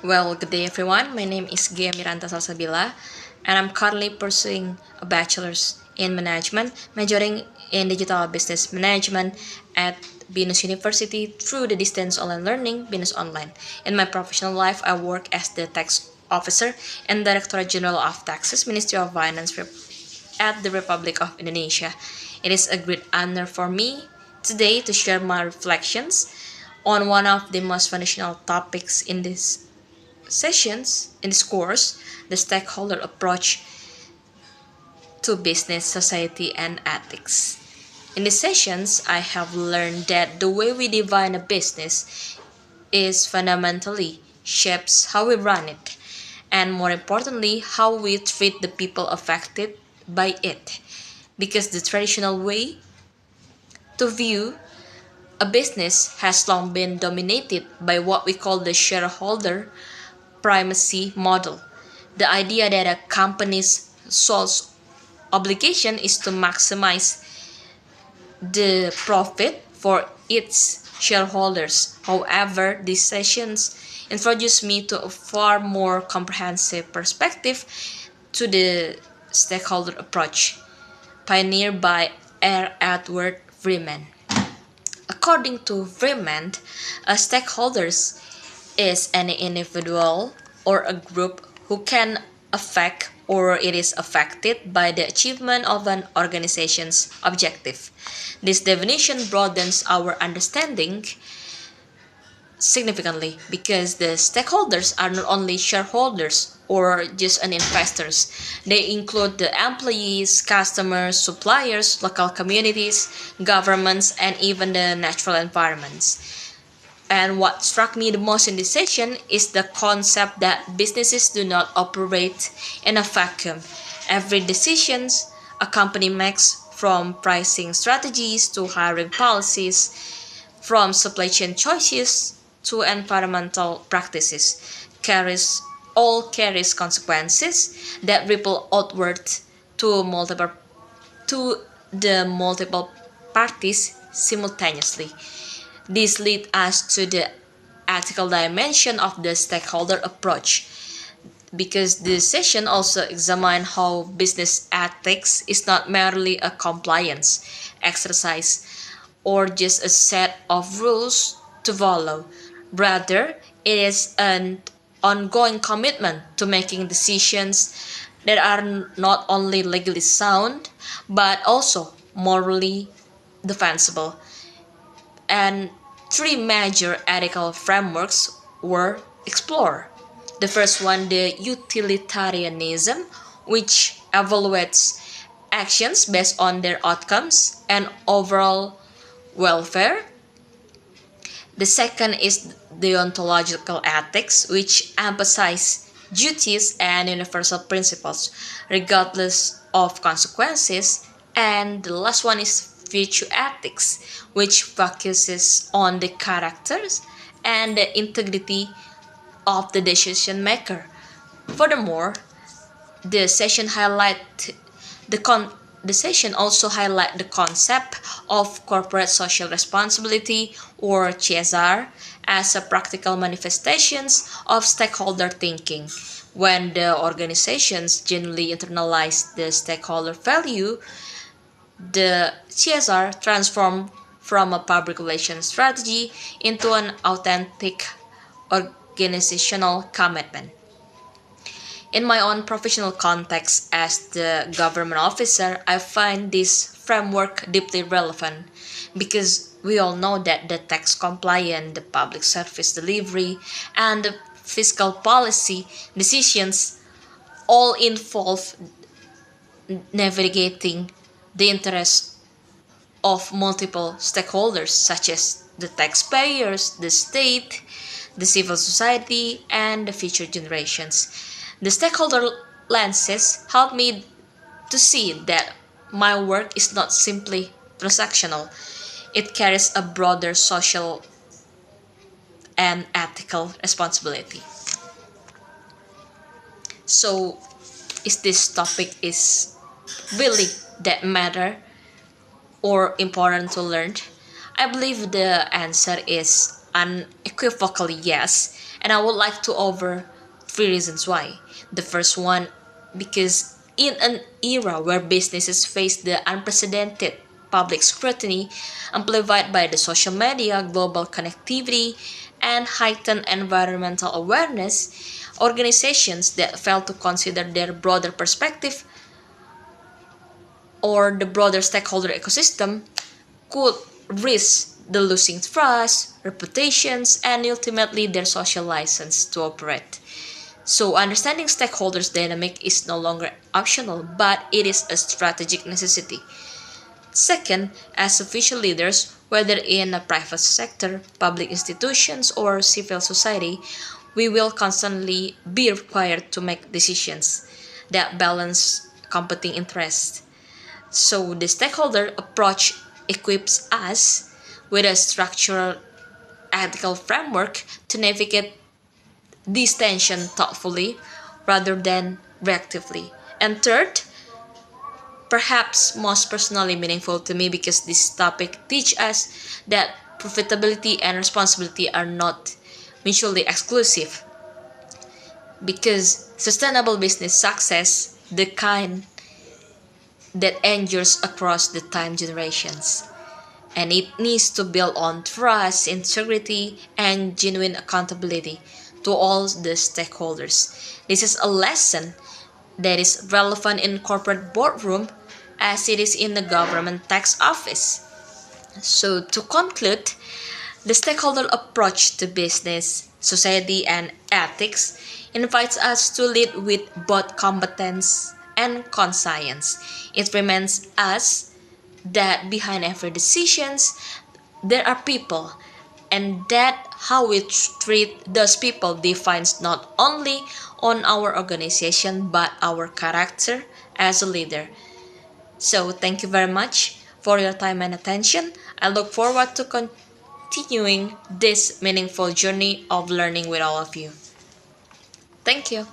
Well, good day everyone. My name is Gia Miranda Salsabila, and I'm currently pursuing a bachelor's in management, majoring in digital business management at Venus University through the distance online learning Venus Online. In my professional life, I work as the tax officer and Director General of Taxes, Ministry of Finance at the Republic of Indonesia. It is a great honor for me today to share my reflections on one of the most foundational topics in this course, the stakeholder approach to business, society, and ethics. In these sessions, I have learned that the way we define a business is fundamentally shapes how we run it, and more importantly, how we treat the people affected by it. Because the traditional way to view a business has long been dominated by what we call the shareholder primacy model. The idea that a company's sole obligation is to maximize the profit for its shareholders. However, these sessions introduced me to a far more comprehensive perspective to the stakeholder approach, pioneered by R. Edward Freeman. According to Freeman, a stakeholders is any individual or a group who can affect or it is affected by the achievement of an organization's objective. This definition broadens our understanding significantly because the stakeholders are not only shareholders or just an investors. They include the employees, customers, suppliers, local communities, governments, and even the natural environments. And what struck me the most in this session is the concept that businesses do not operate in a vacuum. Every decision a company makes, from pricing strategies to hiring policies, from supply chain choices to environmental practices, carries consequences that ripple outward to multiple to the multiple parties simultaneously. This leads us to the ethical dimension of the stakeholder approach because this session also examined how business ethics is not merely a compliance exercise or just a set of rules to follow. Rather, it is an ongoing commitment to making decisions that are not only legally sound but also morally defensible. And three major ethical frameworks were explored. The first one, the utilitarianism, which evaluates actions based on their outcomes and overall welfare. The second is deontological ethics, which emphasize duties and universal principles, regardless of consequences. And the last one is virtue ethics, which focuses on the characters and the integrity of the decision maker. Furthermore, the session highlight the con the session also highlight the concept of corporate social responsibility or CSR as a practical manifestations of stakeholder thinking. When the organizations genuinely internalize the stakeholder value, the CSR transformed from a public relations strategy into an authentic organizational commitment. In my own professional context as the government officer, I find this framework deeply relevant because we all know that the tax compliance, the public service delivery, and the fiscal policy decisions all involve navigating the interests of multiple stakeholders such as the taxpayers, the state, the civil society, and the future generations. The stakeholder lenses help me to see that my work is not simply transactional. It carries a broader social and ethical responsibility. So, is this topic is really that matter or important to learn? I believe the answer is unequivocally yes, And I would like to over three reasons why. The first one, because in an era where businesses face the unprecedented public scrutiny amplified by the social media, global connectivity, and heightened environmental awareness, organizations that fail to consider their broader perspective or the broader stakeholder ecosystem could risk the losing trust, reputations, and ultimately their social license to operate. So, understanding stakeholders' dynamic is no longer optional, but it is a strategic necessity. Second, as official leaders, whether in a private sector, public institutions, or civil society, we will constantly be required to make decisions that balance competing interests. So, the stakeholder approach equips us with a structural ethical framework to navigate this tension thoughtfully rather than reactively. And third, perhaps most personally meaningful to me because this topic teaches us that profitability and responsibility are not mutually exclusive because sustainable business success, the kind that endures across the time generations, and it needs to build on trust, integrity, and genuine accountability to all the stakeholders. This is a lesson that is relevant in corporate boardroom as it is in the government tax office. So to conclude, the stakeholder approach to business, society, and ethics invites us to lead with both competence and conscience. It reminds us that behind every decisions there are people, and that how we treat those people defines not only on our organization but our character as a leader. So thank you very much for your time and attention. I look forward to continuing this meaningful journey of learning with all of you. Thank you.